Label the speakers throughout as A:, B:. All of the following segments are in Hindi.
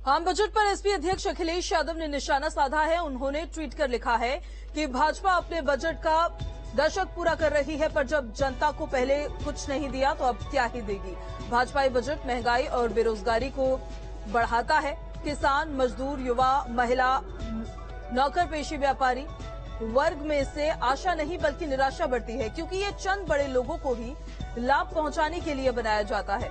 A: आम बजट पर एसपी अध्यक्ष अखिलेश यादव ने निशाना साधा है। उन्होंने ट्वीट कर लिखा है कि भाजपा अपने बजट का दशक पूरा कर रही है, पर जब जनता को पहले कुछ नहीं दिया तो अब क्या ही देगी। भाजपा ये बजट महंगाई और बेरोजगारी को बढ़ाता है। किसान, मजदूर, युवा, महिला, नौकर पेशी, व्यापारी वर्ग में से आशा नहीं बल्कि निराशा बढ़ती है, क्योंकि ये चंद बड़े लोगों को ही लाभ पहुंचाने के लिए बनाया जाता है।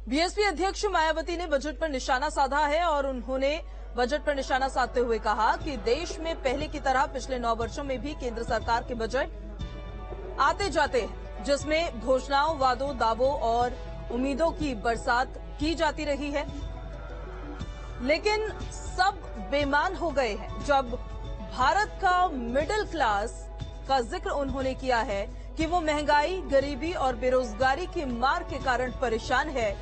A: बीएसपी अध्यक्ष मायावती ने बजट पर निशाना साधा है और उन्होंने बजट पर निशाना साधते हुए कहा कि देश में पहले की तरह पिछले 9 वर्षों में भी केंद्र सरकार के बजट आते जाते हैं, जिसमें घोषणाओं, वादों, दावों और उम्मीदों की बरसात की जाती रही है, लेकिन सब बेईमान हो गए हैं। जब भारत का मिडिल क्लास का जिक्र उन्होंने किया है कि वो महंगाई, गरीबी और बेरोजगारी की मार के कारण परेशान है,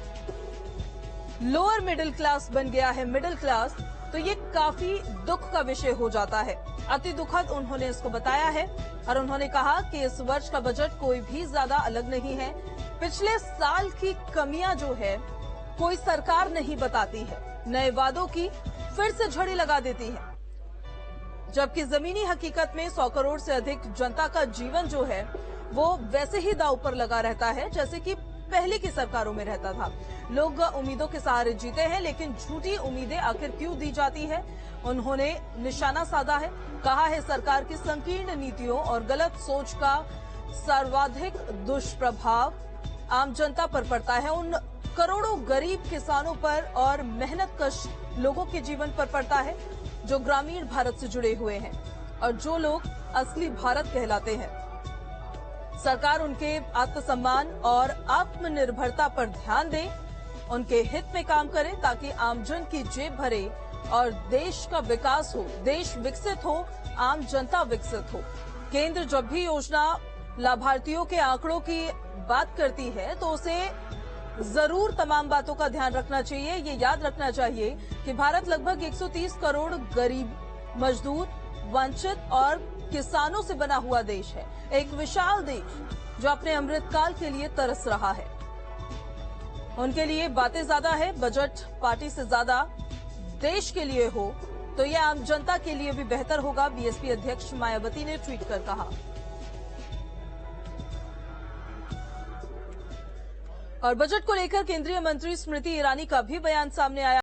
A: लोअर मिडिल क्लास बन गया है मिडिल क्लास, तो ये काफी दुख का विषय हो जाता है। अति दुखद उन्होंने इसको बताया है और उन्होंने कहा कि इस वर्ष का बजट कोई भी ज्यादा अलग नहीं है। पिछले साल की कमियां जो है कोई सरकार नहीं बताती है, नए वादों की फिर से झड़ी लगा देती है, जबकि जमीनी हकीकत में 100 करोड़ से अधिक जनता का जीवन जो है वो वैसे ही दांव पर लगा रहता है जैसे कि पहले की सरकारों में रहता था। लोग उम्मीदों के सहारे जीते हैं, लेकिन झूठी उम्मीदें आखिर क्यों दी जाती है, उन्होंने निशाना साधा है। कहा है सरकार की संकीर्ण नीतियों और गलत सोच का सर्वाधिक दुष्प्रभाव आम जनता पर पड़ता है, उन करोड़ों गरीब किसानों पर और मेहनतकश लोगों के जीवन पर पड़ता है जो ग्रामीण भारत से जुड़े हुए हैं और जो लोग असली भारत कहलाते हैं। सरकार उनके आत्मसम्मान और आत्मनिर्भरता पर ध्यान दे, उनके हित में काम करे ताकि आमजन की जेब भरे और देश का विकास हो, देश विकसित हो, आम जनता विकसित हो। केंद्र जब भी योजना लाभार्थियों के आंकड़ों की बात करती है तो उसे जरूर तमाम बातों का ध्यान रखना चाहिए। ये याद रखना चाहिए कि भारत लगभग 130 करोड़ गरीब, मजदूर, वंचित और किसानों से बना हुआ देश है, एक विशाल देश जो अपने अमृतकाल के लिए तरस रहा है। उनके लिए बातें ज्यादा है, बजट पार्टी से ज्यादा देश के लिए हो तो यह आम जनता के लिए भी बेहतर होगा, बीएसपी अध्यक्ष मायावती ने ट्वीट कर कहा। और बजट को लेकर केंद्रीय मंत्री स्मृति ईरानी का भी बयान सामने आया।